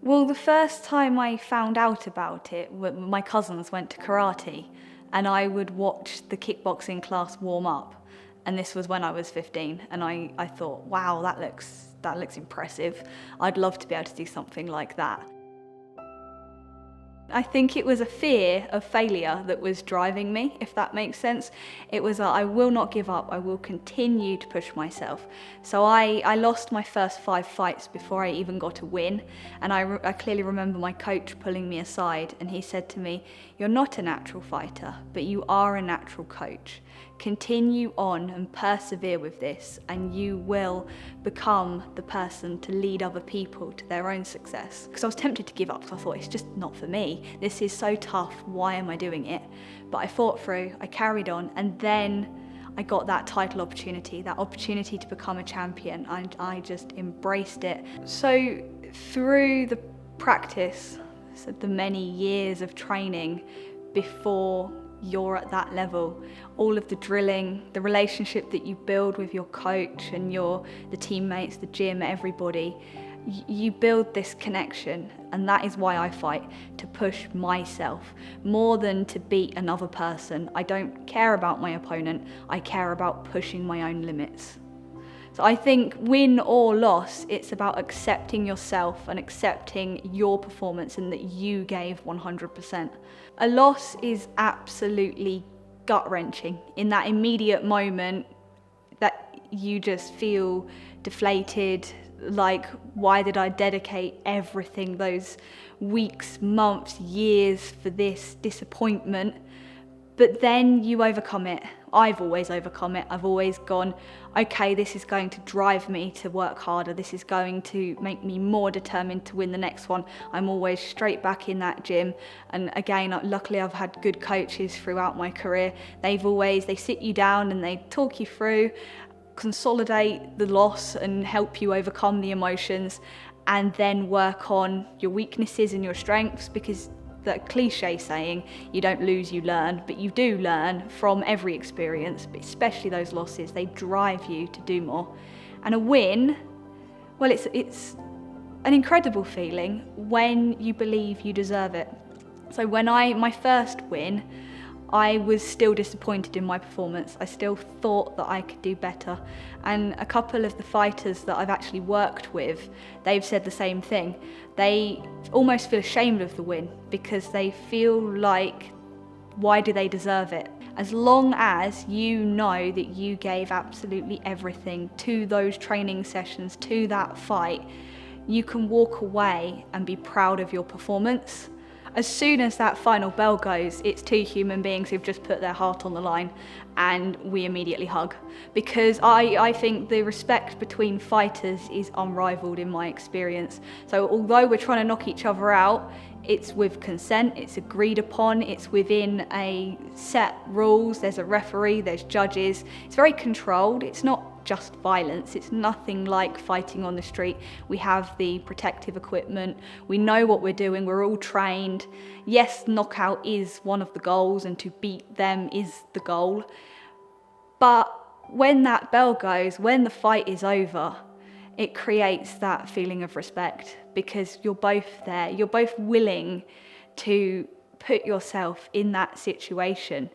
Well, the first time I found out about it, my cousins went to karate, and I would watch the kickboxing class warm up. And this was when I was 15, and I thought, wow, that looks impressive. I'd love to be able to do something like that. I think it was a fear of failure that was driving me, if that makes sense. It was I will not give up, I will continue to push myself. So I lost my first 5 fights before I even got a win, and I clearly remember my coach pulling me aside, and he said to me, "You're not a natural fighter, but you are a natural coach. Continue on and persevere with this, and you will become the person to lead other people to their own success." Because I was tempted to give up, because I thought, it's just not for me. This is so tough, why am I doing it? But I fought through, I carried on, and then I got that title opportunity, that opportunity to become a champion, and I just embraced it. So through the practice, so the many years of training before you're at that level, all of the drilling, the relationship that you build with your coach and the teammates, the gym, everybody, you build this connection, and that is why I fight, to push myself more than to beat another person. I don't care about my opponent, I care about pushing my own limits. So I think win or loss, it's about accepting yourself and accepting your performance and that you gave 100%. A loss is absolutely gut-wrenching. In that immediate moment that you just feel deflated, like, why did I dedicate everything, those weeks, months, years for this disappointment? But then you overcome it. I've always overcome it. I've always gone, okay, this is going to drive me to work harder. This is going to make me more determined to win the next one. I'm always straight back in that gym. And again, luckily I've had good coaches throughout my career. They sit you down and they talk you through, consolidate the loss and help you overcome the emotions, and then work on your weaknesses and your strengths, because that cliche saying, you don't lose, you learn, but you do learn from every experience, but especially those losses, they drive you to do more. And a win, well, it's an incredible feeling when you believe you deserve it. So my first win, I was still disappointed in my performance. I still thought that I could do better. And a couple of the fighters that I've actually worked with, they've said the same thing. They almost feel ashamed of the win because they feel like, why do they deserve it? As long as you know that you gave absolutely everything to those training sessions, to that fight, you can walk away and be proud of your performance. As soon as that final bell goes, it's two human beings who've just put their heart on the line, and we immediately hug. Because I think the respect between fighters is unrivaled in my experience. So although we're trying to knock each other out, it's with consent, it's agreed upon, it's within a set rules, there's a referee, there's judges. It's very controlled, it's not just violence. It's nothing like fighting on the street. We have the protective equipment. We know what we're doing. We're all trained. Yes, knockout is one of the goals, and to beat them is the goal. But when that bell goes, when the fight is over, it creates that feeling of respect, because you're both there. You're both willing to put yourself in that situation.